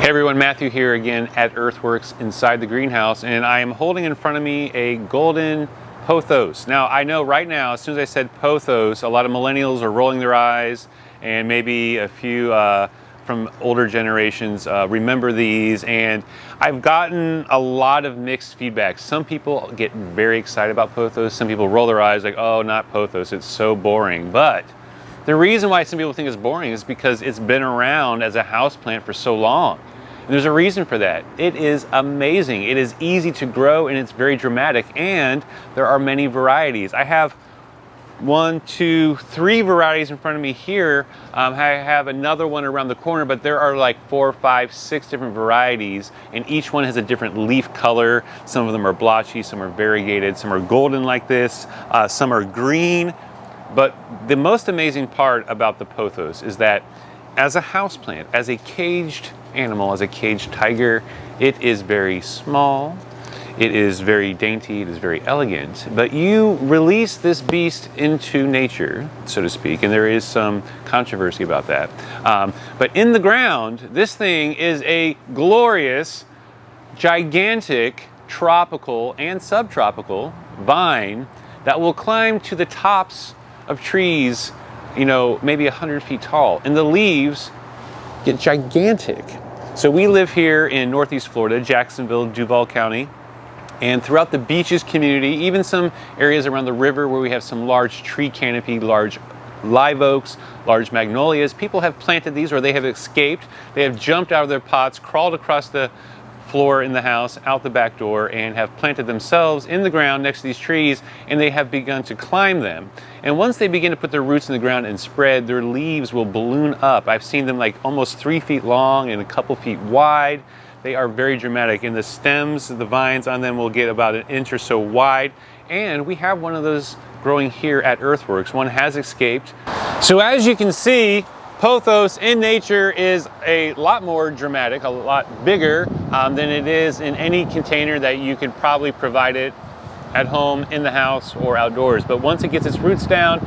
Hey everyone, Matthew here again at Earthworks inside the greenhouse, and I am holding in front of me a golden pothos. Now I know right now, as soon as I said pothos, a lot of millennials are rolling their eyes, and maybe a few from older generations remember these, and I've gotten a lot of mixed feedback. Some people get very excited about pothos, some people roll their eyes like, oh, not pothos, it's so boring. But the reason why some people think it's boring is because it's been around as a houseplant for so long. And there's a reason for that. It is amazing. It is easy to grow and it's very dramatic, and there are many varieties. I have 1, 2, 3 varieties in front of me here. I have another one around the corner, but there are like 4, 5, 6 different varieties, and each one has a different leaf color. Some of them are blotchy, some are variegated, some are golden like this, some are green. But the most amazing part about the pothos is that as a houseplant, as a caged animal, as a caged tiger, it is very small, it is very dainty, it is very elegant, but you release this beast into nature, so to speak, and there is some controversy about that. But in the ground, this thing is a glorious, gigantic, tropical and subtropical vine that will climb to the tops of trees, you know, maybe 100 feet tall, and the leaves get gigantic. So we live here in Northeast Florida, Jacksonville, Duval County, and throughout the beaches community, even some areas around the river where we have some large tree canopy, large live oaks, large magnolias, people have planted these, or they have escaped. They have jumped out of their pots, crawled across the floor in the house, out the back door, and have planted themselves in the ground next to these trees, and they have begun to climb them. And once they begin to put their roots in the ground and spread, their leaves will balloon up. I've seen them like almost 3 feet long and a couple feet wide. They are very dramatic, and the stems, the vines on them will get about 1 inch or so wide. And we have one of those growing here at Earthworks. One has escaped. So as you can see, pothos in nature is a lot more dramatic, a lot bigger than it is in any container that you could probably provide it at home, in the house, or outdoors. But once it gets its roots down,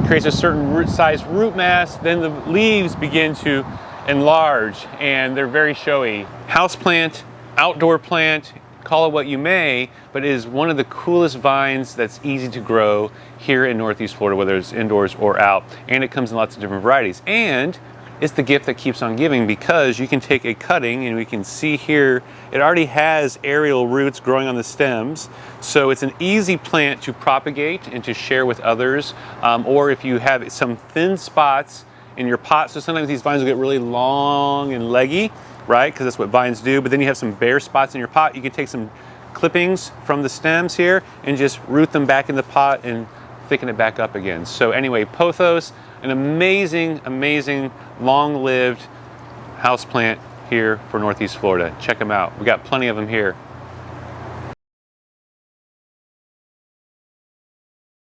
creates a certain size root mass, then the leaves begin to enlarge, and they're very showy. Houseplant, outdoor plant, call it what you may, but it is one of the coolest vines that's easy to grow here in Northeast Florida, whether it's indoors or out. And it comes in lots of different varieties. And it's the gift that keeps on giving, because you can take a cutting, and we can see here, it already has aerial roots growing on the stems. So it's an easy plant to propagate and to share with others. Or if you have some thin spots in your pot, so sometimes these vines will get really long and leggy, right? Because that's what vines do. But then you have some bare spots in your pot. You can take some clippings from the stems here and just root them back in the pot and thicken it back up again. So anyway, pothos, an amazing, amazing, long-lived houseplant here for Northeast Florida. Check them out. We got plenty of them here.